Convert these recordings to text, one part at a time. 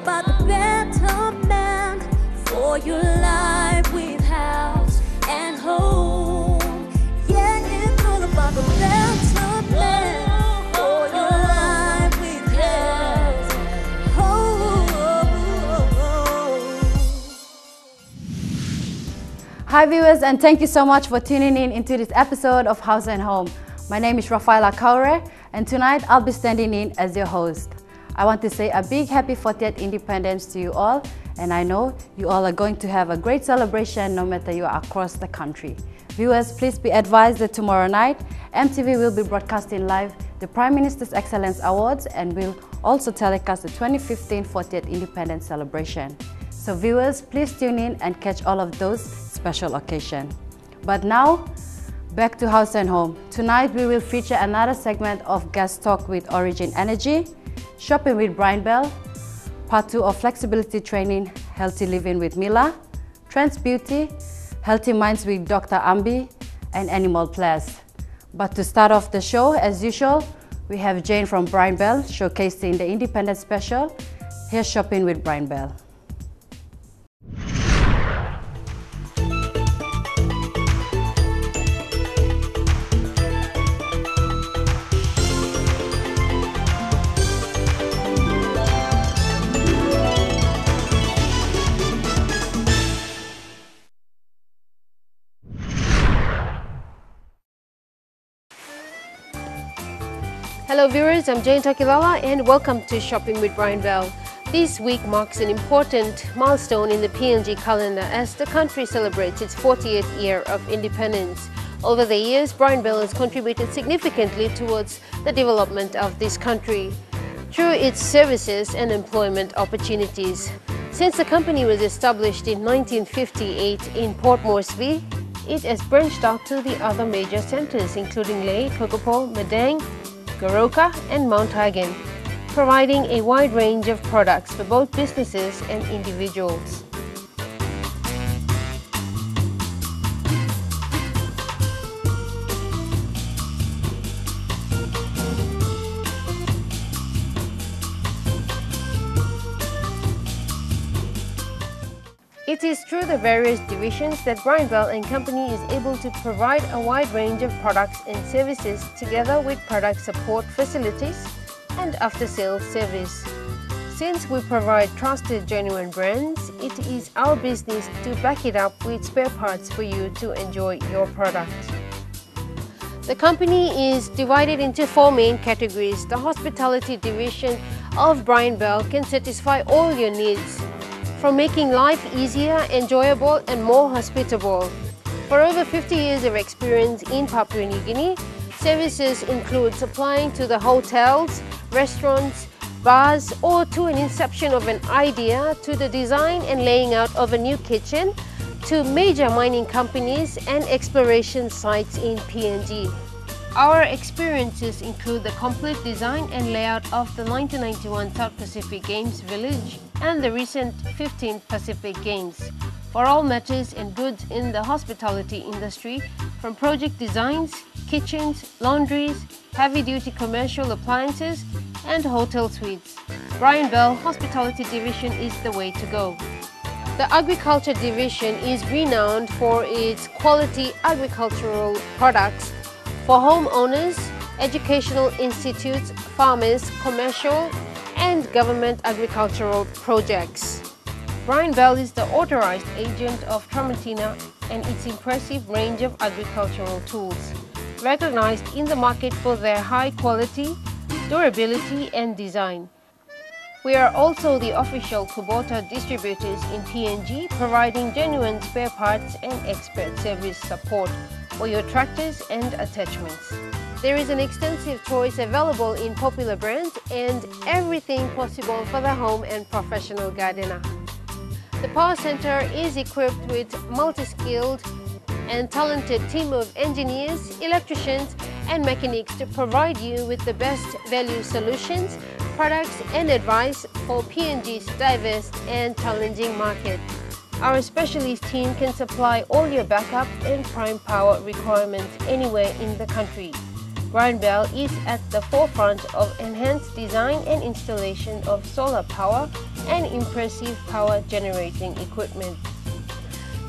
about the betterment for your life with Haus and home. Yeah, it's all about the betterment for your life with Haus and home. Hi viewers, and thank you so much for tuning in into this episode of Haus and Home. My name is Raphaella Kaore, and tonight I'll be standing in as your host. I want to say a big happy 40th Independence to you all, and I know you all are going to have a great celebration no matter you are across the country. Viewers, please be advised that tomorrow night, EMTV will be broadcasting live the Prime Minister's Excellence Awards and will also telecast the 2015 40th Independence celebration. So viewers, please tune in and catch all of those special occasions. But now, back to Haus and Home. Tonight we will feature another segment of Gas Talk with Origin Energy, Shopping with Brian Bell, Part 2 of Flexibility Training, Healthy Living with Mila, Trans Beauty, Healthy Minds with Dr. Ambi, and Animal Ples. But to start off the show, as usual, we have Jane from Brian Bell showcasing the Independence Special. Here's Shopping with Brian Bell. Hello viewers, I'm Jane Tokilala and welcome to Shopping with Brian Bell. This week marks an important milestone in the PNG calendar as the country celebrates its 40th year of independence. Over the years, Brian Bell has contributed significantly towards the development of this country through its services and employment opportunities. Since the company was established in 1958 in Port Moresby, it has branched out to the other major centres including Lae, Kokopo, Madang, Goroka and Mount Hagen, providing a wide range of products for both businesses and individuals. It is through the various divisions that Brian Bell and Company is able to provide a wide range of products and services together with product support facilities and after-sales service. Since we provide trusted, genuine brands, it is our business to back it up with spare parts for you to enjoy your product. The company is divided into 4 main categories. The hospitality division of Brian Bell can satisfy all your needs, from making life easier, enjoyable and more hospitable. For over 50 years of experience in Papua New Guinea, services include supplying to the hotels, restaurants, bars, or to an inception of an idea, to the design and laying out of a new kitchen, to major mining companies and exploration sites in PNG. Our experiences include the complete design and layout of the 1991 South Pacific Games Village and the recent 15th Pacific Games. For all matters and goods in the hospitality industry, from project designs, kitchens, laundries, heavy-duty commercial appliances, and hotel suites, Brian Bell Hospitality Division is the way to go. The Agriculture Division is renowned for its quality agricultural products for homeowners, educational institutes, farmers, commercial and government agricultural projects. Brian Bell is the authorized agent of Tramontina and its impressive range of agricultural tools, recognized in the market for their high quality, durability and design. We are also the official Kubota distributors in PNG, providing genuine spare parts and expert service support for your tractors and attachments. There is an extensive choice available in popular brands and everything possible for the home and professional gardener. The Power Center is equipped with multi-skilled and talented team of engineers, electricians and mechanics to provide you with the best value solutions, products and advice for PNG's diverse and challenging market. Our specialist team can supply all your backup and prime power requirements anywhere in the country. Brian Bell is at the forefront of enhanced design and installation of solar power, and impressive power generating equipment.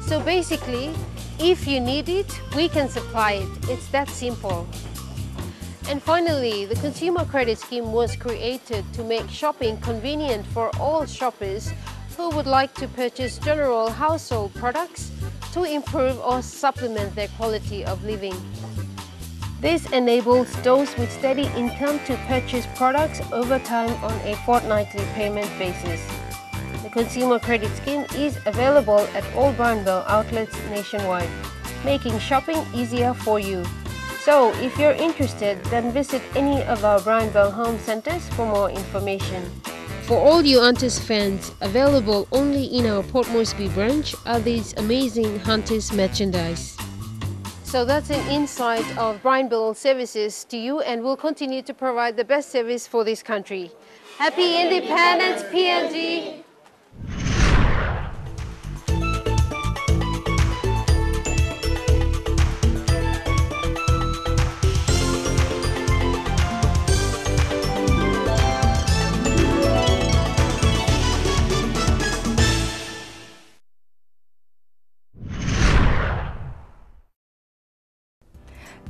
So basically, if you need it, we can supply it. It's that simple. And finally, the Consumer Credit Scheme was created to make shopping convenient for all shoppers who would like to purchase general household products to improve or supplement their quality of living. This enables those with steady income to purchase products over time on a fortnightly payment basis. The Consumer Credit Scheme is available at all Brownbell outlets nationwide, making shopping easier for you. So, if you're interested, then visit any of our Brownbell home centers for more information. For all you Hunters fans, available only in our Port Moresby branch are these amazing Hunters merchandise. So that's an insight of Brownbell services to you, and we'll continue to provide the best service for this country. Happy Independence, PNG!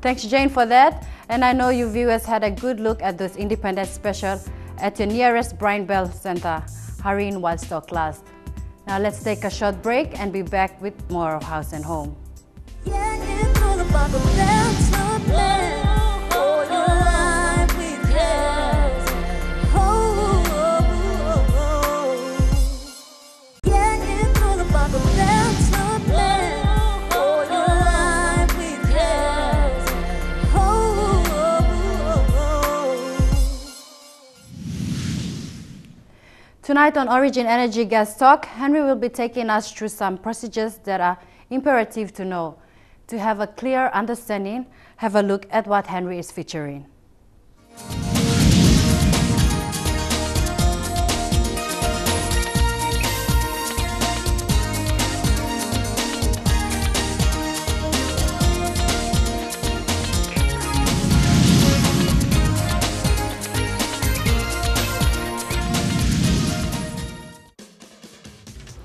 Thanks, Jane, for that. And I know you viewers had a good look at those Independence Special at your nearest Brownbell Center. Hurry in while stock lasts. Now let's take a short break and be back with more of House and Home. Yeah, it's all about the better man for your life with Haus. Yeah, it's all about the better man for your life with Haus. Tonight on Origin Energy Gas Tok, Henry will be taking us through some procedures that are imperative to know. To have a clear understanding, have a look at what Henry is featuring.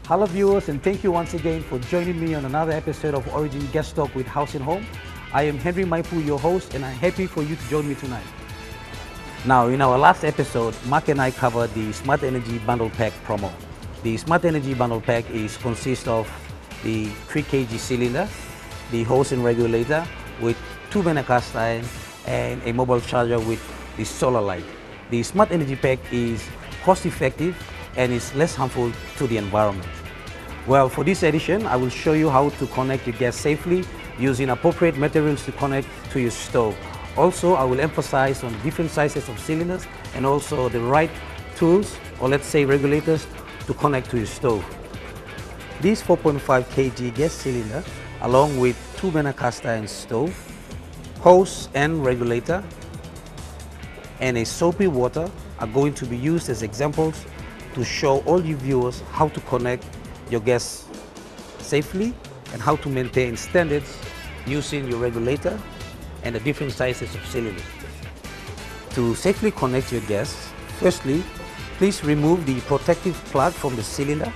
Hello viewers, and thank you once again for joining me on another episode of Origin Gas Tok with House and Home. I am Henry Maipu, your host, and I'm happy for you to join me tonight. Now, in our last episode, Mark and I covered the Smart Energy Bundle Pack promo. The Smart Energy Bundle Pack consists of the 3 kg cylinder, the hose and regulator with 2 burner cast iron, and a mobile charger with the solar light. The Smart Energy Pack is cost effective and is less harmful to the environment. Well, for this edition, I will show you how to connect your gas safely using appropriate materials to connect to your stove. Also, I will emphasize on different sizes of cylinders and also the right tools, or let's say regulators, to connect to your stove. This 4.5 kg gas cylinder, along with 2 burner cast iron stove, hose and regulator, and a soapy water are going to be used as examples to show all you viewers how to connect your gas safely and how to maintain standards using your regulator and the different sizes of cylinders. To safely connect your gas, firstly, please remove the protective plug from the cylinder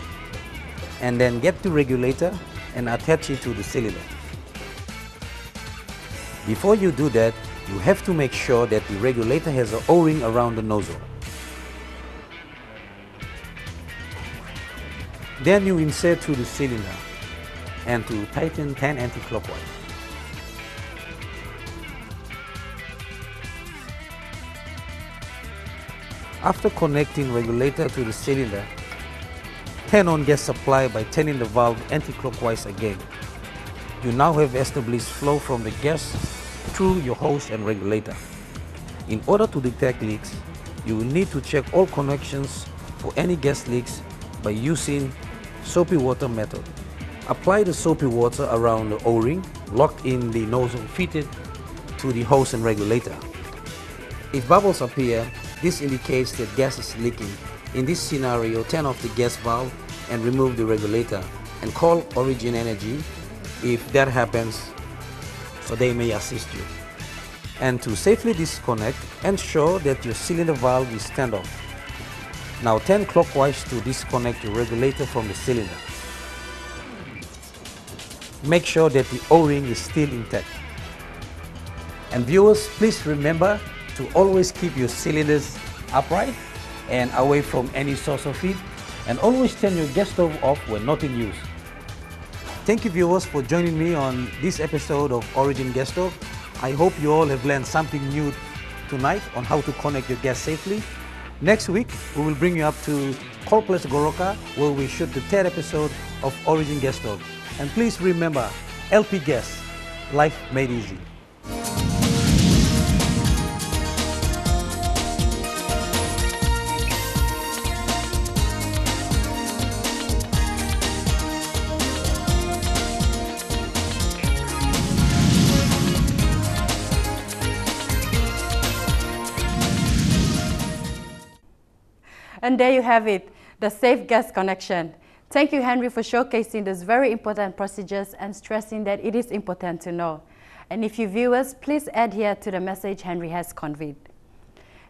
and then get the regulator and attach it to the cylinder. Before you do that, you have to make sure that the regulator has an O-ring around the nozzle. Then you insert through the cylinder and to tighten 10 anti-clockwise. After connecting regulator to the cylinder, turn on gas supply by turning the valve anti-clockwise again. You now have established flow from the gas through your hose and regulator. In order to detect leaks, you will need to check all connections for any gas leaks by using soapy water method. Apply the soapy water around the O-ring, locked in the nozzle fitted to the hose and regulator. If bubbles appear, this indicates that gas is leaking. In this scenario, turn off the gas valve and remove the regulator and call Origin Energy if that happens, so they may assist you. And to safely disconnect, ensure that your cylinder valve is turned off. Now turn clockwise to disconnect the regulator from the cylinder. Make sure that the O-ring is still intact. And viewers, please remember to always keep your cylinders upright and away from any source of heat, and always turn your gas stove off when not in use. Thank you viewers for joining me on this episode of Origin Gas Tok. I hope you all have learned something new tonight on how to connect your gas safely. Next week, we will bring you up to Ples, Goroka, where we shoot the third episode of Origin Gas Tok. And please remember, LP Gas, life made easy. And there you have it, the safe gas connection. Thank you, Henry, for showcasing those very important procedures and stressing that it is important to know. And if you viewers, please adhere to the message Henry has conveyed.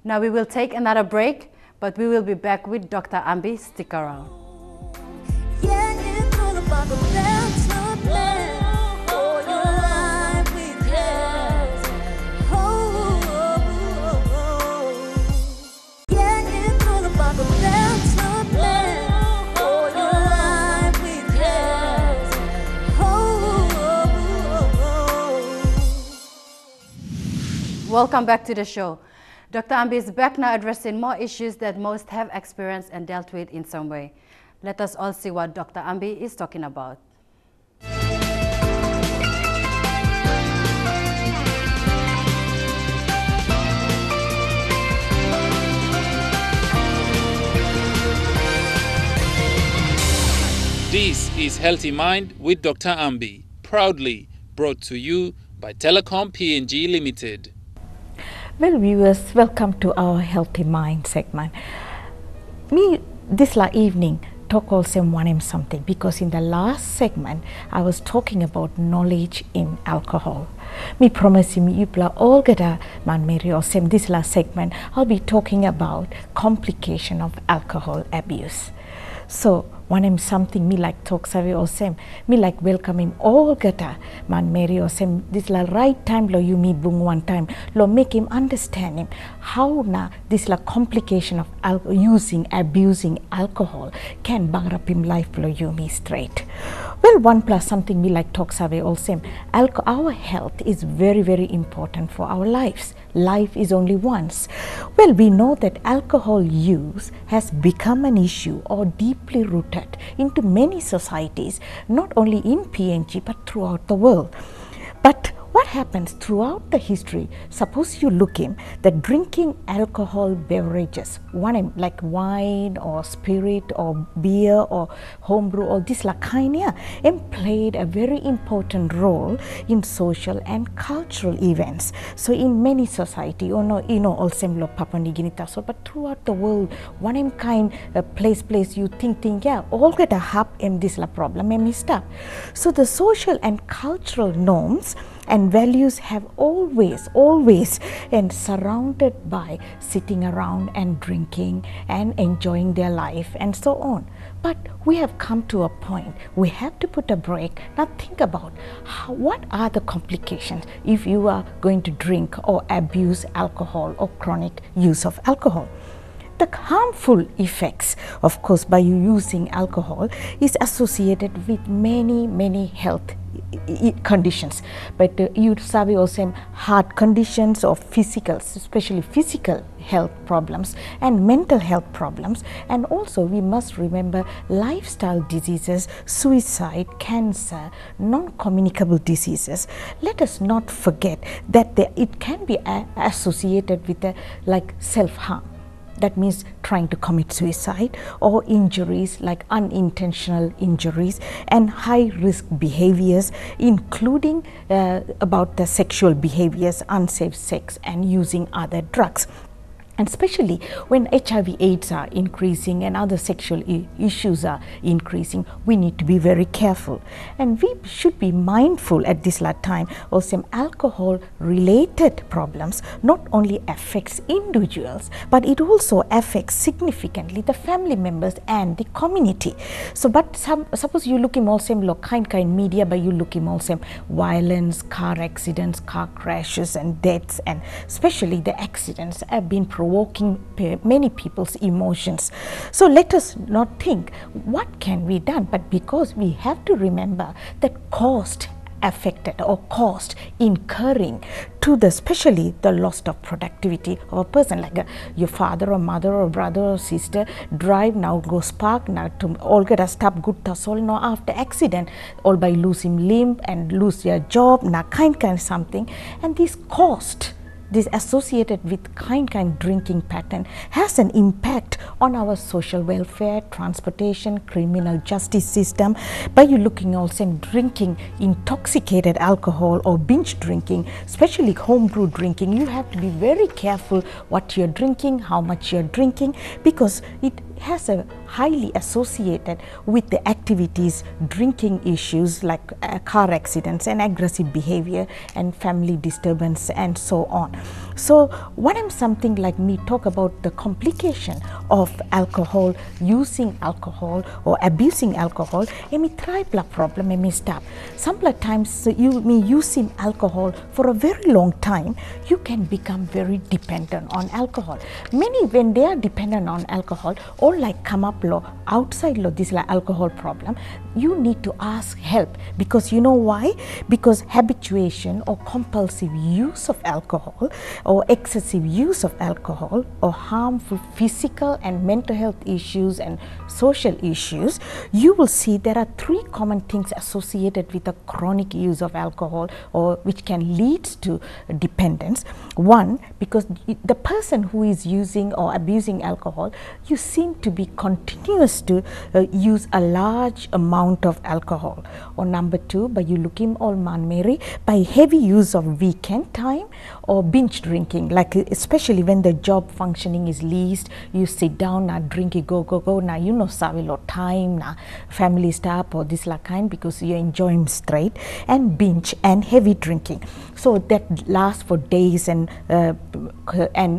Now we will take another break, but we will be back with Dr. Ambi. Stick around. Welcome back to the show. Dr. Ambi is back now addressing more issues that most have experienced and dealt with in some way. Let us all see what Dr. Ambi is talking about. This is Healthy Mind with Dr. Ambi, proudly brought to you by Telecom PNG Limited. Well, viewers, welcome to our Healthy Mind segment. Me, this evening, talk also want something, because in the last segment, I was talking about knowledge in alcohol. Me promise me you all get a man Mary or same this last segment, I'll be talking about complication of alcohol abuse. So, when something me like talk savi or same, me like welcoming all gata man Mary or same this la right time lo you me bung one time lo make him understand him how na this la complication of abusing alcohol can bang up him life lo you me straight. Well, one plus something me like talk savi all same. Our health is very, very important for our lives. Life is only once. Well, we know that alcohol use has become an issue or deeply rooted into many societies, not only in PNG but throughout the world. But what happens throughout the history, suppose you look in that drinking alcohol beverages, like wine or spirit or beer or homebrew or this kind played a very important role in social and cultural events. So in many society, also Papua New Guinea, but throughout the world, one kind place you think, yeah, all get a hub in this problem and stuff. So the social and cultural norms and values have always and surrounded by sitting around and drinking and enjoying their life and so on. But we have come to a point, we have to put a break. Now think about what are the complications if you are going to drink or abuse alcohol or chronic use of alcohol. The harmful effects, of course, by you using alcohol is associated with many health conditions, but you sabi also heart conditions or physical, especially physical health problems and mental health problems, and also we must remember lifestyle diseases, suicide, cancer, non-communicable diseases. Let us not forget that it can be associated with like self-harm. That means trying to commit suicide, or injuries like unintentional injuries and high-risk behaviors, including about the sexual behaviors, unsafe sex and using other drugs. And especially when HIV AIDS are increasing and other sexual issues are increasing, we need to be very careful. And we should be mindful at this time of some alcohol related problems not only affects individuals, but it also affects significantly the family members and the community. So but suppose you look in also kind media, but you look in also violence, car accidents, car crashes and deaths, and especially the accidents have been provoking many people's emotions. So let us not think what can be done, but because we have to remember that cost affected or cost incurring to the especially the loss of productivity of a person, like your father or mother or brother or sister drive now, go spark now to all get a stop good tasol no after accident, all by losing limb and lose your job now kind something. And this cost, this associated with kind drinking pattern has an impact on our social welfare, transportation, criminal justice system. By you looking also in drinking intoxicated alcohol or binge drinking, especially homebrew drinking, you have to be very careful what you're drinking, how much you're drinking, because it has a highly associated with the activities, drinking issues like car accidents and aggressive behavior and family disturbance and so on. So when I'm something like me talk about the complication of alcohol, using alcohol or abusing alcohol, emi tripla problem emi stop. Some times you me using alcohol for a very long time, you can become very dependent on alcohol. Many when they are dependent on alcohol or like come up law outside law this like alcohol problem, you need to ask help, because you know why? Because habituation or compulsive use of alcohol or excessive use of alcohol or harmful physical and mental health issues and social issues, you will see there are three common things associated with the chronic use of alcohol or which can lead to dependence. One, because the person who is using or abusing alcohol, you seem to be continuous to use a large amount of alcohol. Or number two, by you looking all manmeri, by heavy use of weekend time or binge drinking, like especially when the job functioning is least, you sit down now drink it, go now you know savilo time now family stuff or this like kind because you're enjoying straight, and binge and heavy drinking. So that lasts for days and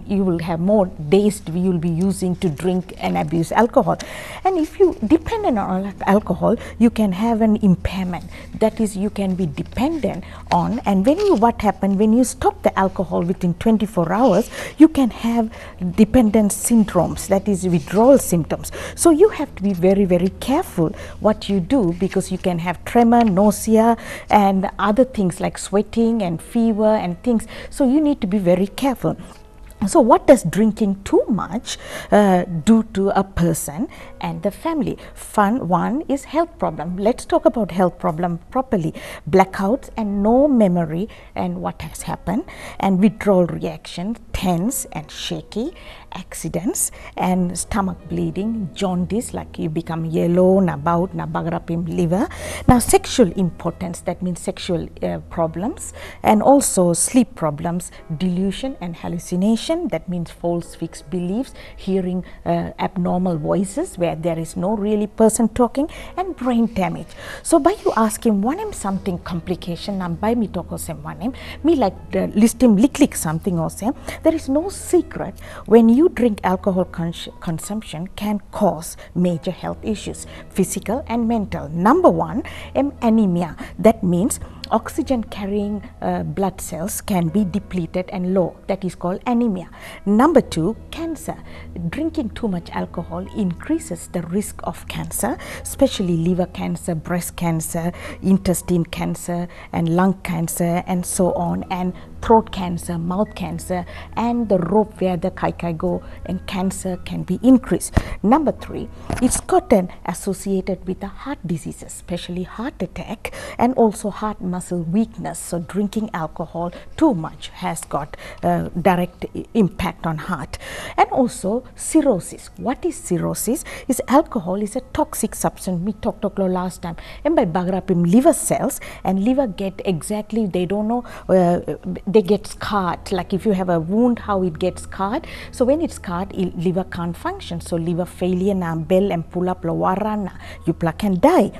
you will have more days you will be using to drink and abuse alcohol. And if you dependent on alcohol, you can have an impairment, that is you can be dependent on, and when you what happen when you stop the alcohol within 24 hours, you can have dependence syndromes, that is withdrawal symptoms. So you have to be very careful what you do, because you can have tremor, nausea and other things like sweating and fever and things. So you need to be very careful. So what does drinking too much do to a person and the family? One is health problem. Let's talk about health problem properly. Blackouts and no memory and what has happened, and withdrawal reaction, tense and shaky, accidents and stomach bleeding, jaundice, like you become yellow, na bout, na bagrapim liver. Now sexual impotence, that means sexual problems, and also sleep problems, delusion and hallucination, that means false fixed beliefs, hearing abnormal voices where there is no really person talking, and brain damage. So by you asking one him something complication, nam by me talk osem one him, me like list him lick something osem. There is no secret when you drink alcohol consumption can cause major health issues, physical and mental. Number one, anemia, that means oxygen carrying blood cells can be depleted and low, that is called anemia. Number two, cancer. Drinking too much alcohol increases the risk of cancer, especially liver cancer, breast cancer, intestine cancer and lung cancer and so on, and throat cancer, mouth cancer, and the rope where the kai go, and cancer can be increased. Number three, it's gotten associated with the heart diseases, especially heart attack and also heart muscle weakness. So drinking alcohol too much has got direct impact on heart. And also cirrhosis. What is cirrhosis? Is alcohol is a toxic substance. We talked about last time. And by bagrapim liver cells, and liver get exactly, they don't know, they get scarred. Like if you have a wound, how it gets scarred. So when it's scarred, liver can't function. So liver failure na bell and pull up lawarana, you can die.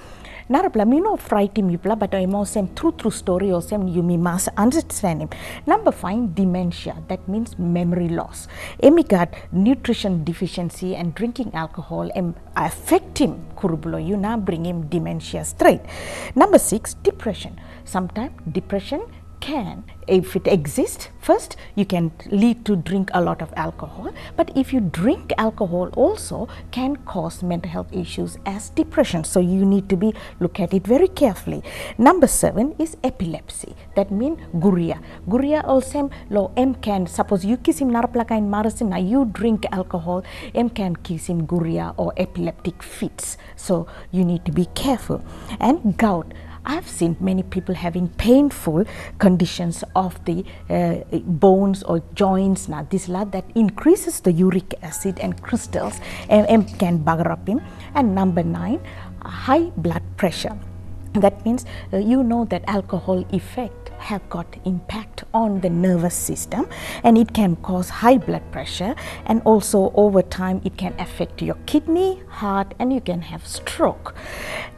Narapla, me no fright him, but I more same true story or same you must understand him. Number 5, dementia. That means memory loss. Emi got nutrition deficiency and drinking alcohol affect him. Kurubulo, you now bring him dementia straight. Number 6, depression. Sometimes depression can, if it exists, first you can lead to drink a lot of alcohol, but if you drink alcohol also can cause mental health issues as depression, so you need to be look at it very carefully. Number 7 is epilepsy. That means guria also lo can, suppose you kiss him naraplaka in marasin, you drink alcohol, can kiss him guria or epileptic fits, so you need to be careful. And gout, I've seen many people having painful conditions of the bones or joints that increases the uric acid and crystals and can bugger up him. And number 9, high blood pressure. That means you know that alcohol effect have got impact on the nervous system, and it can cause high blood pressure, and also over time it can affect your kidney, heart, and you can have stroke.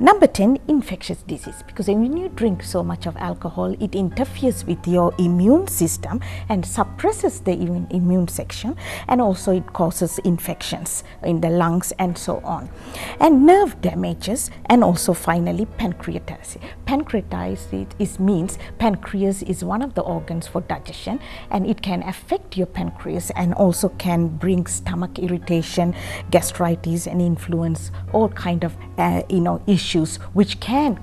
Number 10, infectious disease, because when you drink so much of alcohol, it interferes with your immune system and suppresses the immune section, and also it causes infections in the lungs and so on. And nerve damages, and also finally pancreatitis. Pancreatitis means pancreas is one of the organs for digestion, and it can affect your pancreas and also can bring stomach irritation, gastritis, and influence all kind of issues which can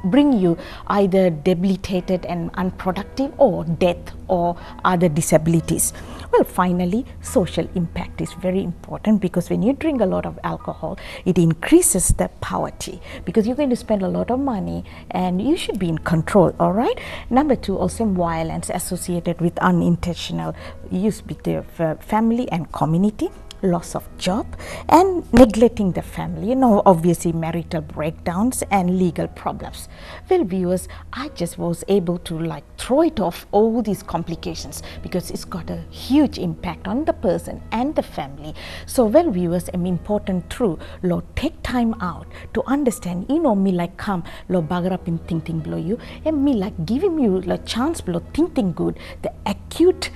bring you either debilitated and unproductive or death or other disabilities. Well, finally, social impact is very important, because when you drink a lot of alcohol, it increases the poverty, because you're going to spend a lot of money and you should be in control, all right? Number 2, also violence associated with unintentional use with the family and community, loss of job, and neglecting the family, obviously marital breakdowns and legal problems. Well, viewers, I just was able to throw it off all these complications, because it's got a huge impact on the person and the family. So, well, viewers, important true, lo take time out to understand, me come, lo bagrap in thinking below you, and me giving you a chance below thinking good, the acute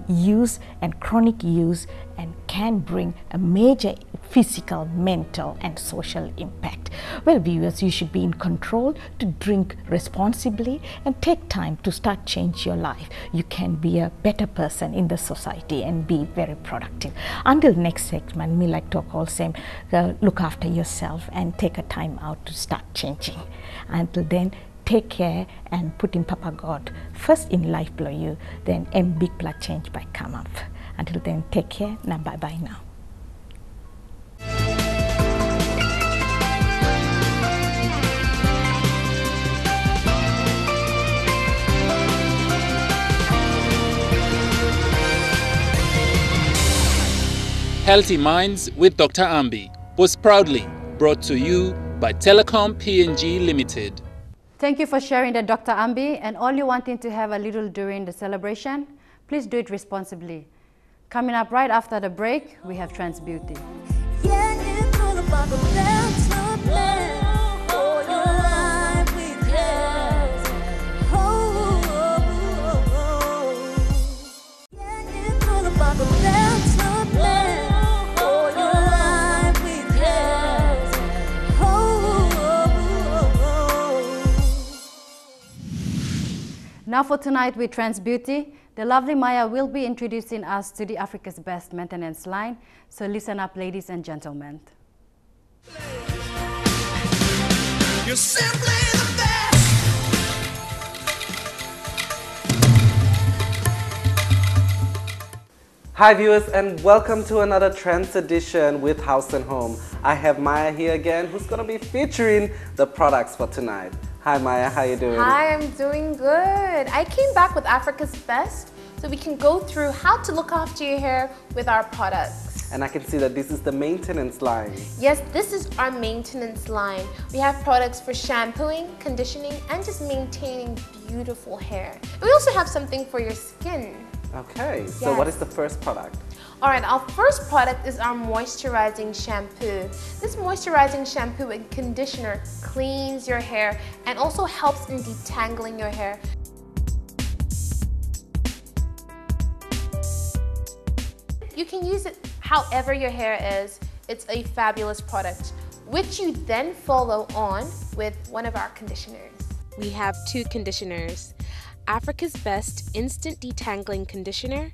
use and chronic use, and can bring a major physical, mental, and social impact. Well, viewers, you should be in control to drink responsibly and take time to start change your life. You can be a better person in the society and be very productive. Until next segment, me talk also, look after yourself and take a time out to start changing. Until then, take care and put in Papa God first in life below you, then big blood change by come up. Until then, take care. Now, bye-bye now. Healthy Minds with Dr. Ambi was proudly brought to you by Telecom PNG Limited. Thank you for sharing that, Dr. Ambi, and all you wanting to have a little during the celebration, please do it responsibly. Coming up right after the break, we have Trans Beauty. Now for tonight with Trans Beauty, the lovely Maya will be introducing us to the Africa's Best maintenance line. So listen up, ladies and gentlemen. You're simply the best. Hi viewers, and welcome to another Trends edition with House and Home. I have Maya here again, who's going to be featuring the products for tonight. Hi Maya, how you doing? Hi, I'm doing good. I came back with Africa's Best so we can go through how to look after your hair with our products. And I can see that this is the maintenance line. Yes, this is our maintenance line. We have products for shampooing, conditioning, and just maintaining beautiful hair. We also have something for your skin. Okay, so what is the first product? All right, our first product is our moisturizing shampoo. This moisturizing shampoo and conditioner cleans your hair and also helps in detangling your hair. You can use it however your hair is. It's a fabulous product, which you then follow on with one of our conditioners. We have two conditioners, Africa's Best Instant Detangling Conditioner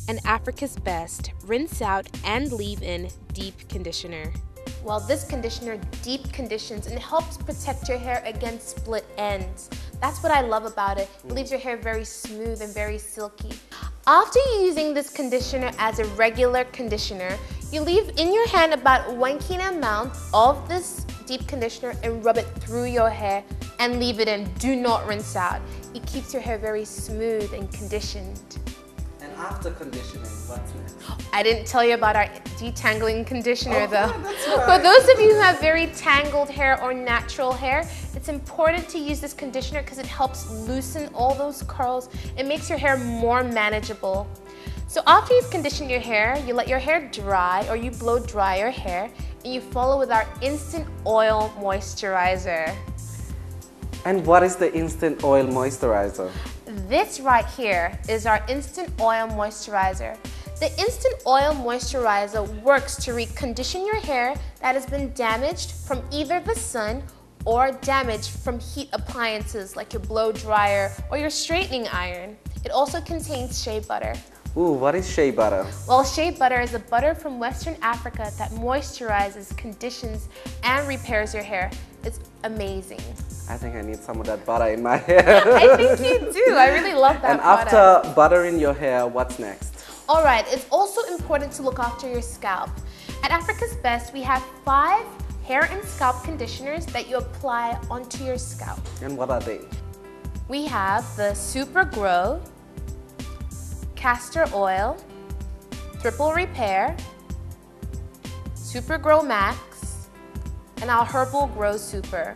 and Africa's Best Rinse Out and Leave In Deep Conditioner. Well, this conditioner deep conditions and helps protect your hair against split ends. That's what I love about it. It leaves your hair very smooth and very silky. After using this conditioner as a regular conditioner, you leave in your hand about 1 kina amount of this deep conditioner and rub it through your hair and leave it in. Do not rinse out. It keeps your hair very smooth and conditioned. And after conditioning, what's next? I didn't tell you about our detangling conditioner though. That's right. For those of you who have very tangled hair or natural hair, it's important to use this conditioner because it helps loosen all those curls. It makes your hair more manageable. So after you've conditioned your hair, you let your hair dry or you blow dry your hair and you follow with our instant oil moisturizer. And what is the instant oil moisturizer? This right here is our instant oil moisturizer. The instant oil moisturizer works to recondition your hair that has been damaged from either the sun or damaged from heat appliances like your blow dryer or your straightening iron. It also contains shea butter. Ooh, what is shea butter? Well, shea butter is a butter from Western Africa that moisturizes, conditions, and repairs your hair. It's amazing. I think I need some of that butter in my hair. I think you do. I really love that product. And after buttering your hair, what's next? All right, it's also important to look after your scalp. At Africa's Best, we have 5 hair and scalp conditioners that you apply onto your scalp. And what are they? We have the Super Grow, Castor Oil, Triple Repair, Super Grow Max, and our Herbal Grow Super.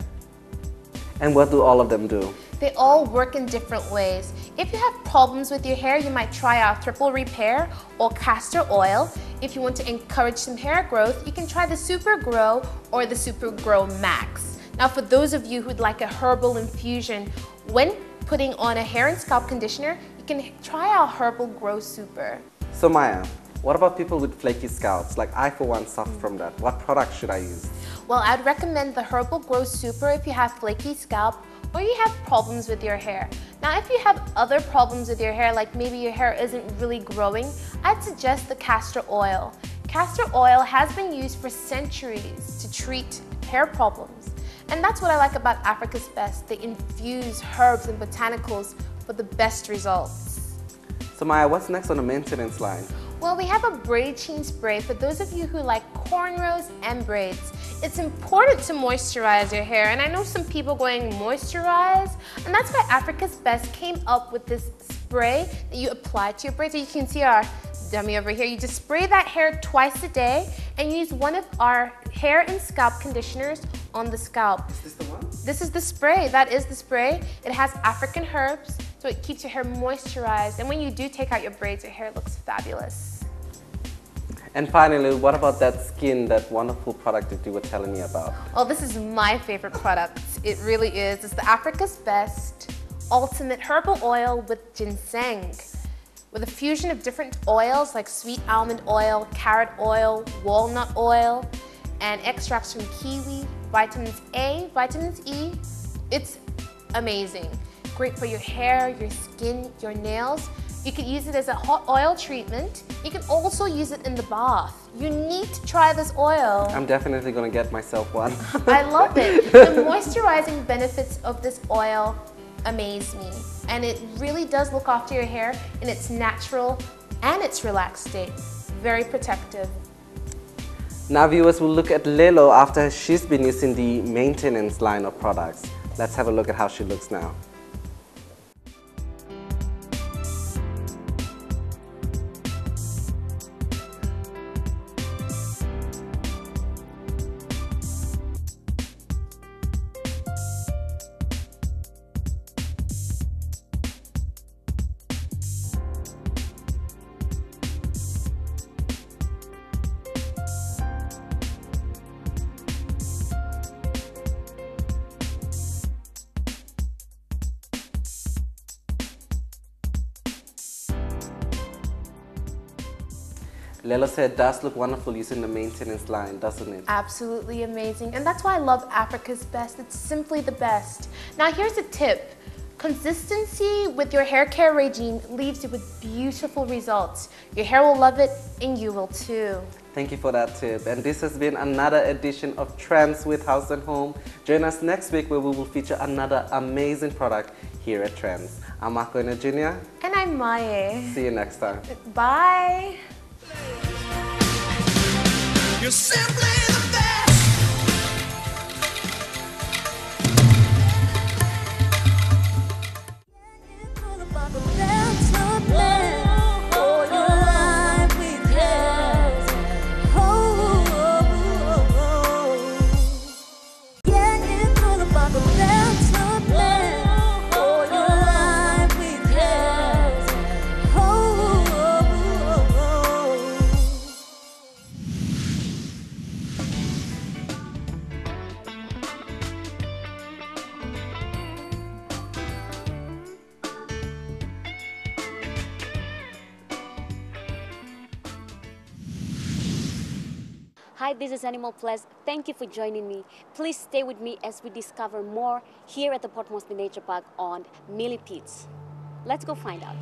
And what do all of them do? They all work in different ways. If you have problems with your hair, you might try our Triple Repair or Castor Oil. If you want to encourage some hair growth, you can try the Super Grow or the Super Grow Max. Now for those of you who'd like a herbal infusion, when putting on a hair and scalp conditioner, you can try our Herbal Grow Super. So Maya, what about people with flaky scalps? Like I for one suffer from that. What product should I use? Well, I'd recommend the Herbal Grow Super if you have flaky scalp or you have problems with your hair. Now, if you have other problems with your hair, like maybe your hair isn't really growing, I'd suggest the castor oil. Castor oil has been used for centuries to treat hair problems. And that's what I like about Africa's Best. They infuse herbs and botanicals for the best results. So Maya, what's next on the maintenance line? Well, we have a braid chain spray for those of you who like cornrows and braids. It's important to moisturize your hair, and I know some people going moisturize, and that's why Africa's Best came up with this spray that you apply to your braids. So you can see our dummy over here. You just spray that hair twice a day and use one of our hair and scalp conditioners on the scalp. Is this the one? This is the spray. That is the spray. It has African herbs, so it keeps your hair moisturized. And when you do take out your braids, your hair looks fabulous. And finally, what about that skin, that wonderful product that you were telling me about? Well, this is my favorite product. It really is. It's the Africa's Best Ultimate Herbal Oil with Ginseng. With a fusion of different oils like sweet almond oil, carrot oil, walnut oil, and extracts from kiwi, vitamins A, vitamins E. It's amazing. Great for your hair, your skin, your nails. You could use it as a hot oil treatment. You can also use it in the bath. You need to try this oil. I'm definitely going to get myself one. I love it. The moisturizing benefits of this oil amaze me. And it really does look after your hair in its natural and its relaxed state. Very protective. Now viewers will look at Lelo after she's been using the maintenance line of products. Let's have a look at how she looks now. Lela said it does look wonderful using the maintenance line, doesn't it? Absolutely amazing. And that's why I love Africa's Best. It's simply the best. Now here's a tip. Consistency with your hair care regime leaves you with beautiful results. Your hair will love it and you will too. Thank you for that tip. And this has been another edition of Trends with House and Home. Join us next week where we will feature another amazing product here at Trends. I'm Marco Jr. And I'm Maya. See you next time. Bye. You're simply the best. It's all about the better plan for your life with Haus. Yeah, it's all about the better plan for your life with Haus. Hi, this is Animal Ples. Thank you for joining me. Please stay with me as we discover more here at the Port Moresby Nature Park on millipedes. Let's go find out.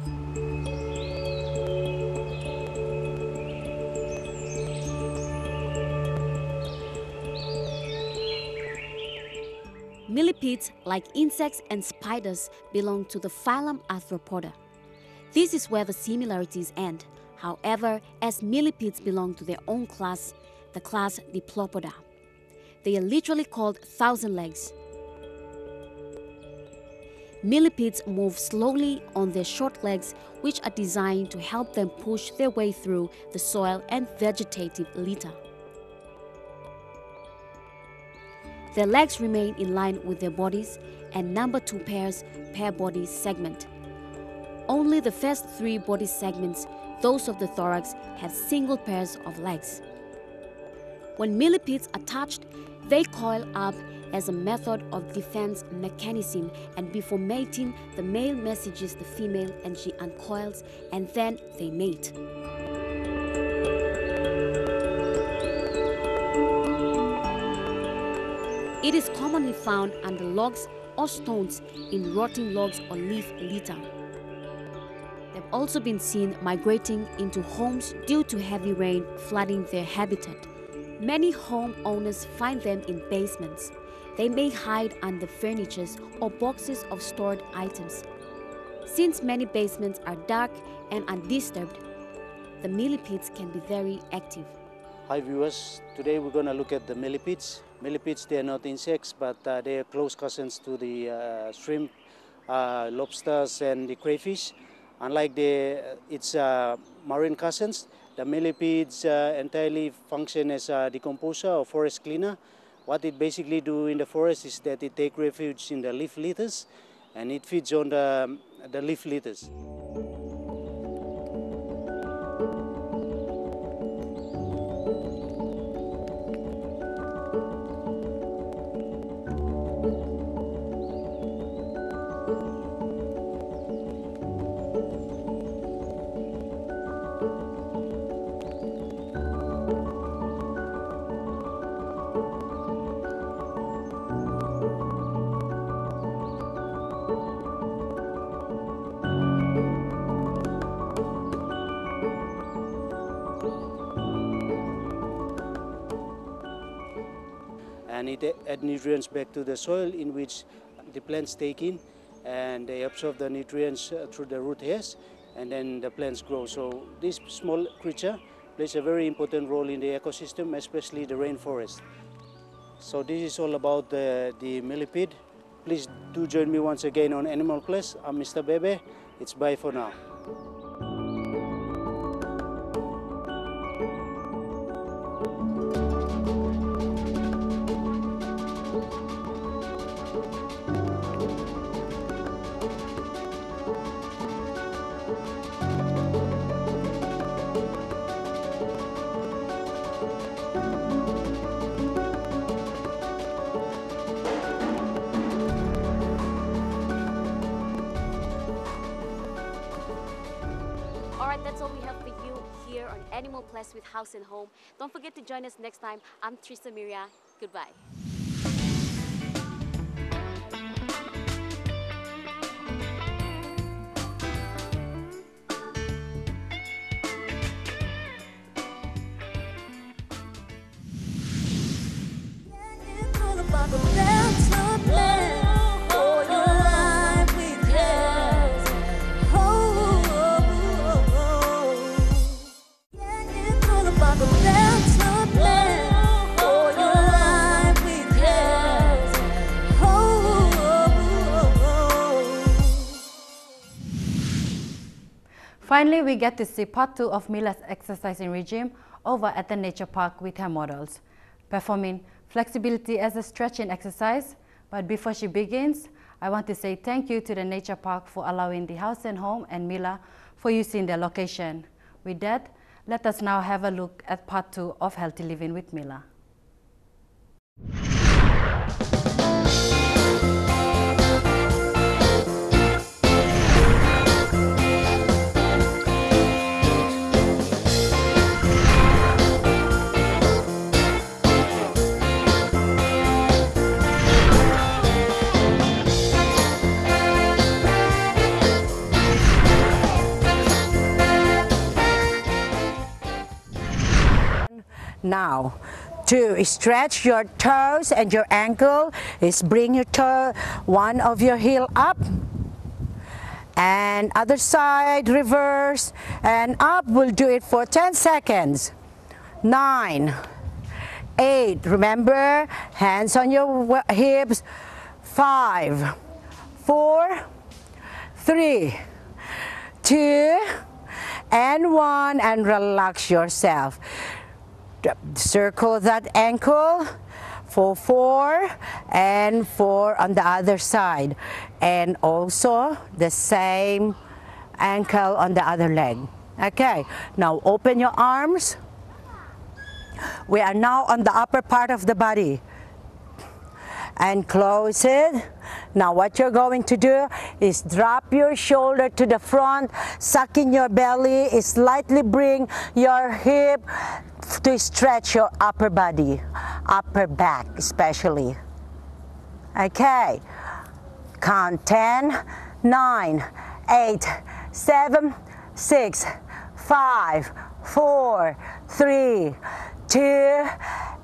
Millipedes, like insects and spiders, belong to the phylum Arthropoda. This is where the similarities end. However, as millipedes belong to their own class, the class Diplopoda. They are literally called thousand legs. Millipedes move slowly on their short legs, which are designed to help them push their way through the soil and vegetative litter. Their legs remain in line with their bodies and number 2 pairs per body segment. Only the first 3 body segments, those of the thorax, have single pairs of legs. When millipedes are touched, they coil up as a method of defense mechanism, and before mating, the male messages the female and she uncoils, and then they mate. It is commonly found under logs or stones, in rotting logs or leaf litter. They've also been seen migrating into homes due to heavy rain flooding their habitat. Many homeowners find them in basements. They may hide under furniture or boxes of stored items. Since many basements are dark and undisturbed, the millipedes can be very active. Hi viewers, today we're going to look at the millipedes. Millipedes, they are not insects, but they are close cousins to the shrimp, lobsters and the crayfish. Unlike its marine cousins, the millipedes entirely function as a decomposer or forest cleaner. What it basically do in the forest is that it take refuge in the leaf litters and it feeds on the leaf litters. And it adds nutrients back to the soil in which the plants take in, and they absorb the nutrients through the root hairs, and then the plants grow. So this small creature plays a very important role in the ecosystem, especially the rainforest. So this is all about the millipede. Please do join me once again on Animal Ples. I'm Mr. Bebe. It's bye for now. Animal Ples with House and Home. Don't forget to join us next time. I'm Trista Miria. Goodbye. Finally, we get to see part 2 of Mila's exercising regime over at the nature park with her models, performing flexibility as a stretching exercise. But before she begins, I want to say thank you to the nature park for allowing the House and Home and Mila for using their location. With that, let us now have a look at part 2 of Healthy Living with Mila. Now, to stretch your toes and your ankle is bring your toe, one of your heel up, and other side, reverse, and up. We'll do it for 10 seconds. 9, 8, remember, hands on your hips. 5, 4, 3, 2, and 1, and relax yourself. Circle that ankle for 4 and 4 on the other side, and also the same ankle on the other leg. Okay, now open your arms. We are now on the upper part of the body, and close it. Now what you're going to do is drop your shoulder to the front, suck in your belly, slightly bring your hip to stretch your upper body, upper back especially. Okay, count 10, 9, 8, 7, 6, 5, 4, 3, 2,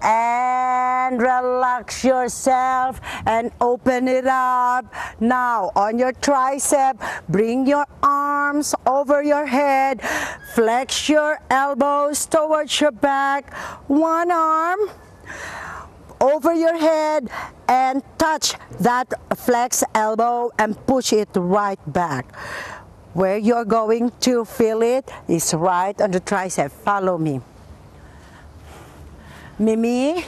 and relax yourself and open it up. Now on your tricep, bring your arms over your head, flex your elbows towards your back, one arm over your head, and touch that flex elbow and push it right back. Where you're going to feel it is right on the tricep. Follow me. Mimi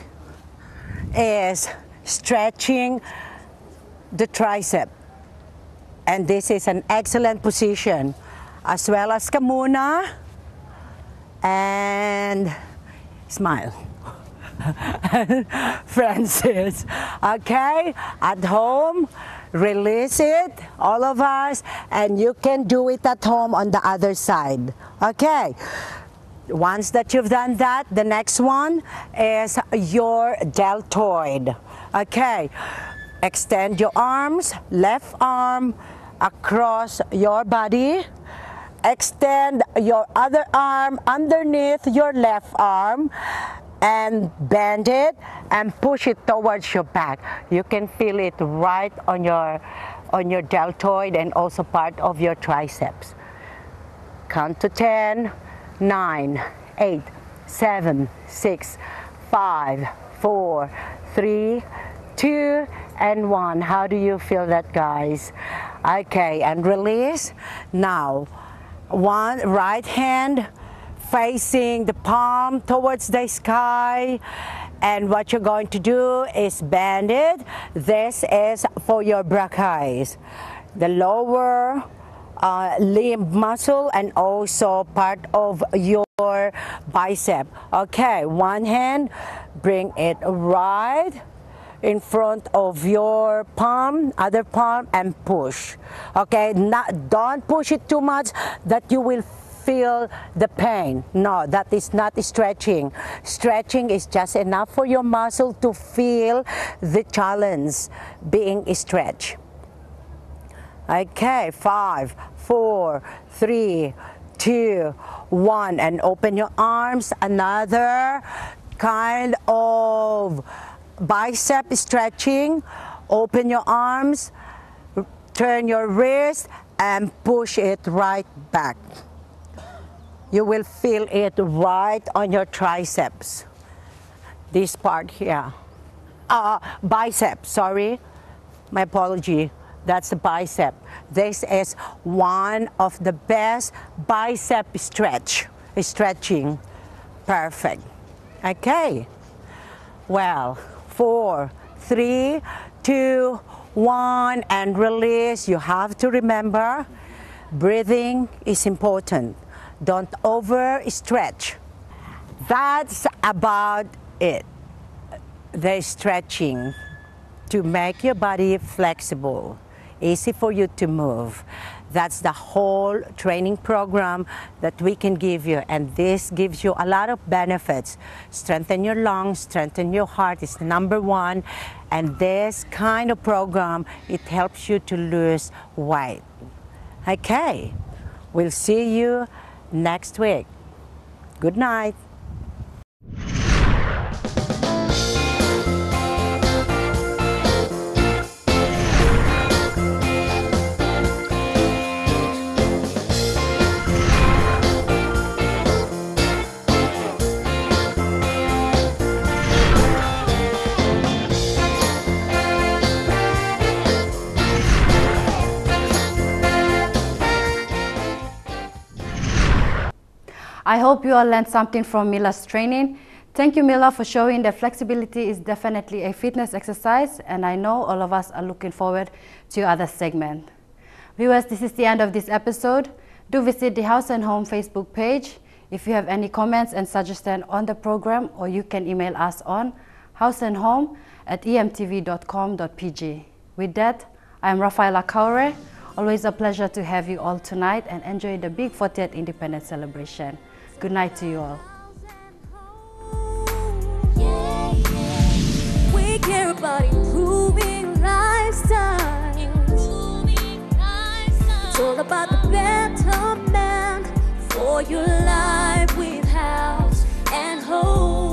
is stretching the tricep, and this is an excellent position, as well as Kamuna, and smile. Francis, okay, at home, release it, all of us, and you can do it at home on the other side, okay? Once that you've done that, the next one is your deltoid. Okay, extend your arms, left arm across your body. Extend your other arm underneath your left arm and bend it and push it towards your back. You can feel it right on your deltoid and also part of your triceps. Count to 10. 9, 8, 7, 6, 5, 4, 3, 2, and 1. How do you feel that, guys? Okay, and release. Now, one right hand facing the palm towards the sky, and what you're going to do is bend it. This is for your brachii, the lower limb muscle, and also part of your bicep. Okay, one hand, bring it right in front of your palm, other palm, and push. Okay, don't push it too much that you will feel the pain. No, that is not stretching. Stretching is just enough for your muscle to feel the challenge being stretched. Okay, 5, 4, 3, 2, 1, and open your arms. Another kind of bicep stretching. Open your arms, turn your wrist, and push it right back. You will feel it right on your triceps. This part here. Bicep, sorry. My apology. That's the bicep. This is one of the best bicep stretching. Perfect. Okay. Well, 4, 3, 2, 1, and release. You have to remember, breathing is important. Don't overstretch. That's about it. The stretching to make your body flexible, easy for you to move. That's the whole training program that we can give you, and this gives you a lot of benefits. Strengthen your lungs, strengthen your heart is the #1, and this kind of program, it helps you to lose weight. Okay, we'll see you next week. Good night. I hope you all learned something from Mila's training. Thank you, Mila, for showing that flexibility is definitely a fitness exercise, and I know all of us are looking forward to your other segment. Viewers, this is the end of this episode. Do visit the House and Home Facebook page if you have any comments and suggestions on the program, or you can email us on houseandhome@emtv.com.pg. With that, I am Raphaella Kaore. Always a pleasure to have you all tonight, and enjoy the big 40th Independence celebration. Good night to you all. We care about improving lifestyles. It's all about the betterment for your life with House and Home.